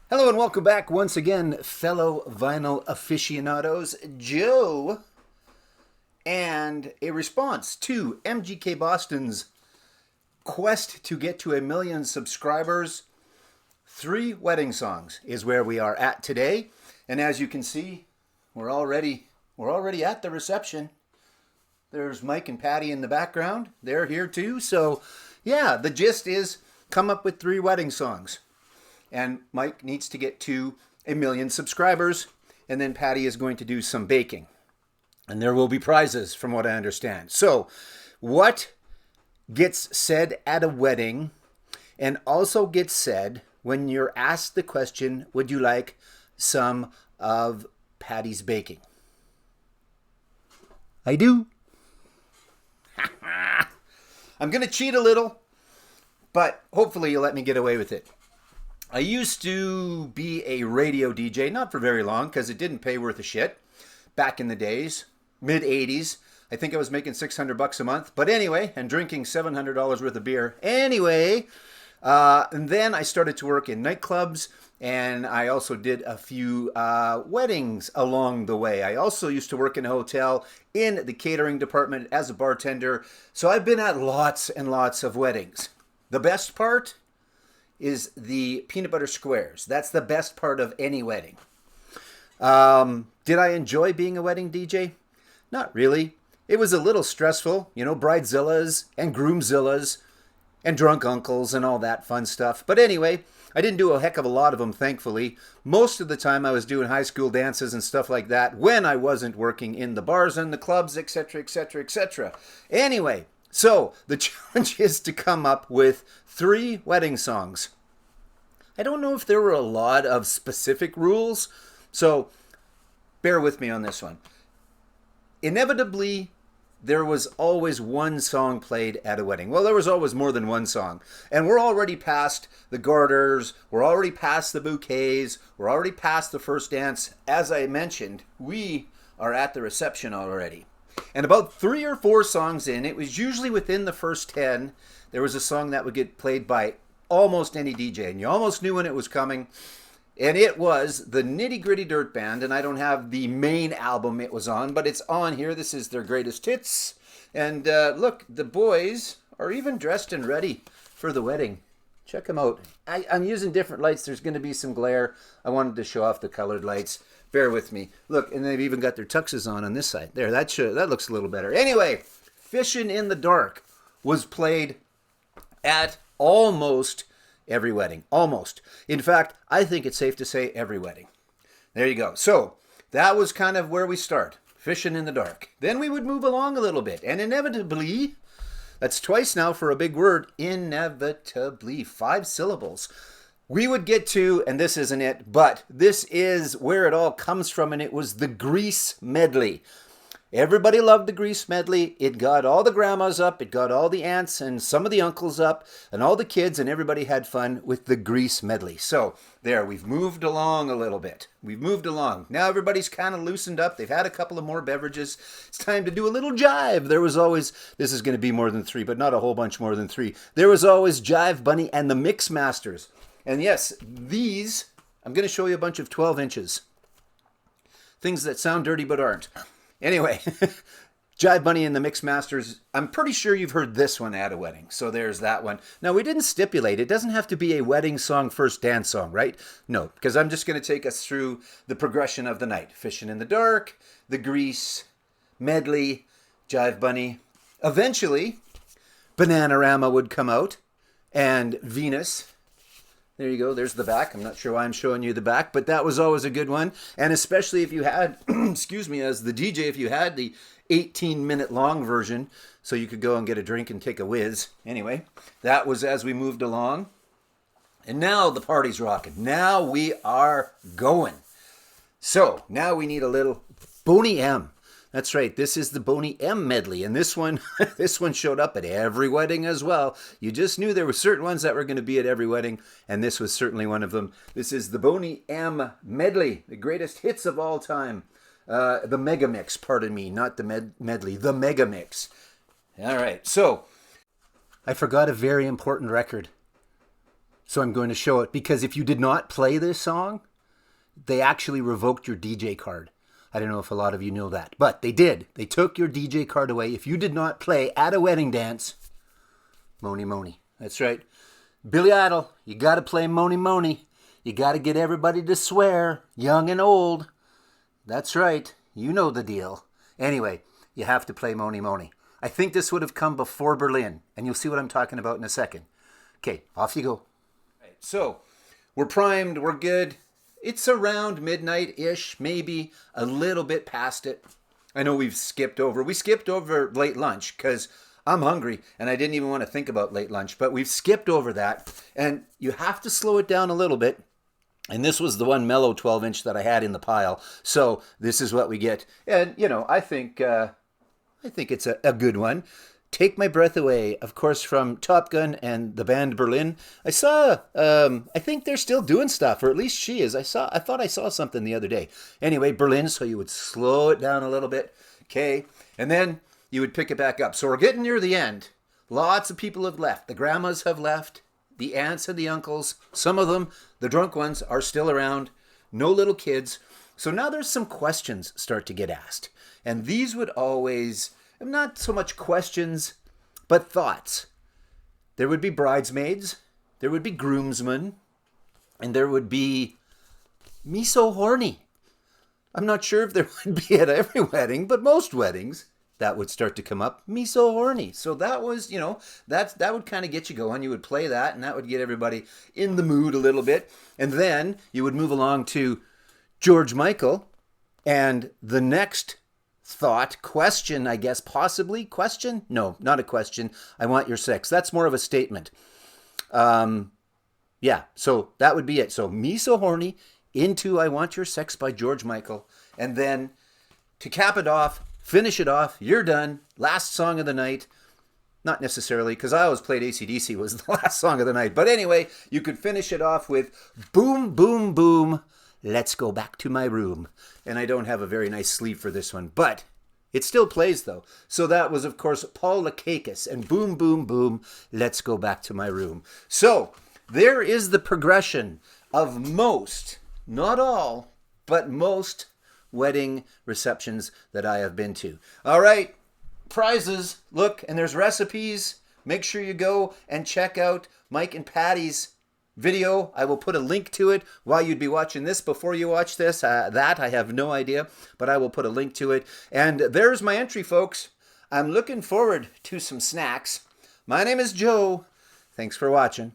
Hello and welcome back once again, fellow vinyl aficionados. Joe, and a response to MGK Boston's quest to get to 1 million subscribers. 3 wedding songs is where we are at today, and as you can see, we're already at the reception. There's Mike and Patty in the background. They're here too. So, yeah, the gist is come up with 3 wedding songs. And Mike needs to get to 1 million subscribers, and then Patty is going to do some baking. And there will be prizes, from what I understand. So, what gets said at a wedding and also gets said when you're asked the question, would you like some of Patty's baking? I do. I'm going to cheat a little, but hopefully you'll let me get away with it. I used to be a radio DJ, not for very long, because it didn't pay worth a shit. Back in the days, mid-'80s, I think I was making $600 a month. But anyway, and drinking $700 worth of beer. Anyway, and then I started to work in nightclubs, and I also did a few weddings along the way. I also used to work in a hotel in the catering department as a bartender. So I've been at lots and lots of weddings. The best part is the peanut butter squares. That's the best part of any wedding. Did I enjoy being a wedding DJ? Not really. It was a little stressful, bridezillas and groomzillas and drunk uncles and all that fun stuff. But anyway, I didn't do a heck of a lot of them, thankfully. Most of the time I was doing high school dances and stuff like that when I wasn't working in the bars and the clubs, etc., etc., etc. Anyway, so the challenge is to come up with 3 wedding songs. I don't know if there were a lot of specific rules, so bear with me on this one. Inevitably, there was always one song played at a wedding. Well, there was always more than one song. And we're already past the garters, we're already past the bouquets, we're already past the first dance. As I mentioned, we are at the reception already. And about 3 or 4 songs in, it was usually within the first 10, there was a song that would get played by almost any DJ. And you almost knew when it was coming. And it was the Nitty Gritty Dirt Band. And I don't have the main album it was on, but it's on here. This is their greatest hits. And look, the boys are even dressed and ready for the wedding. Check them out. I'm using different lights. There's going to be some glare. I wanted to show off the colored lights. Bear with me. Look, and they've even got their tuxes on this side. There, that looks a little better. Anyway, Fishin' in the Dark was played at almost every wedding. Almost. In fact, I think it's safe to say every wedding. There you go. So, that was kind of where we start. Fishin' in the Dark. Then we would move along a little bit. And inevitably, that's twice now for a big word, inevitably, 5 syllables. We would get to, and this isn't it, but this is where it all comes from, and it was the Grease medley. Everybody loved the Grease medley. It got all the grandmas up, it got all the aunts and some of the uncles up, and all the kids, and everybody had fun with the Grease medley. So, there, we've moved along a little bit. We've moved along. Now everybody's kind of loosened up. They've had a couple of more beverages. It's time to do a little jive. There was always, this is going to be more than 3, but not a whole bunch more than 3. There was always Jive Bunny and the Mix Masters. And yes, these, I'm going to show you a bunch of 12 inches. Things that sound dirty but aren't. Anyway, Jive Bunny and the Mix Masters, I'm pretty sure you've heard this one at a wedding. So there's that one. Now, we didn't stipulate. It doesn't have to be a wedding song, first dance song, right? No, because I'm just going to take us through the progression of the night. Fishin' in the Dark, the Grease, medley, Jive Bunny. Eventually, Bananarama would come out, and Venus. There you go. There's the back. I'm not sure why I'm showing you the back, but that was always a good one. And especially if you had, excuse me, as the DJ, if you had the 18-minute long version, so you could go and get a drink and take a whiz. Anyway, that was as we moved along. And now the party's rocking. Now we are going. So now we need a little Boney M. That's right. This is the Boney M medley, and this one, this one showed up at every wedding as well. You just knew there were certain ones that were going to be at every wedding, and this was certainly one of them. This is the Boney M medley, the greatest hits of all time. The mega mix, pardon me, not the medley, the mega mix. All right, so I forgot a very important record. So I'm going to show it because if you did not play this song, they actually revoked your DJ card. I don't know if a lot of you know that, but they did. They took your DJ card away. If you did not play at a wedding dance, Mony Mony. That's right. Billy Idol, you got to play Mony Mony. You got to get everybody to swear, young and old. That's right. You know the deal. Anyway, you have to play Mony Mony. I think this would have come before Berlin, and you'll see what I'm talking about in a second. Okay, off you go. Right, so, we're primed, we're good. It's around midnight-ish, maybe a little bit past it. I know we skipped over late lunch because I'm hungry and I didn't even want to think about late lunch, but we've skipped over that and you have to slow it down a little bit. And this was the one mellow 12-inch that I had in the pile. So this is what we get. And, you know, I think it's a good one. Take My Breath Away, of course, from Top Gun and the band Berlin. I saw, I think they're still doing stuff, or at least she is. I thought I saw something the other day. Anyway, Berlin, so you would slow it down a little bit, okay? And then you would pick it back up. So we're getting near the end. Lots of people have left. The grandmas have left. The aunts and the uncles. Some of them, the drunk ones, are still around. No little kids. So now there's some questions start to get asked. And these would always... not so much questions, but thoughts. There would be bridesmaids, there would be groomsmen, and there would be me so horny. I'm not sure if there would be at every wedding, but most weddings, that would start to come up, me so horny. So that was, you know, that would kind of get you going. You would play that, and that would get everybody in the mood a little bit. And then you would move along to George Michael, and the next question, I guess, possibly. Question? No, not a question. I want your sex. That's more of a statement. Yeah, so that would be it. So, Me So Horny into I Want Your Sex by George Michael. And then to cap it off, finish it off, you're done. Last song of the night. Not necessarily, because I always played AC/DC was the last song of the night. But anyway, you could finish it off with Boom, Boom, Boom. Let's Go Back to My Room. And I don't have a very nice sleeve for this one, but it still plays though. So that was, of course, Paul Lakakis and Boom, Boom, Boom, Let's Go Back to My Room. So there is the progression of most, not all, but most wedding receptions that I have been to. All right, prizes, look, and there's recipes. Make sure you go and check out Mike and Patty's video. I will put a link to it while you'd be watching this. Before you watch this, that I have no idea, but I will put a link to it. And there's my entry, folks. I'm looking forward to some snacks. My name is Joe. Thanks for watching.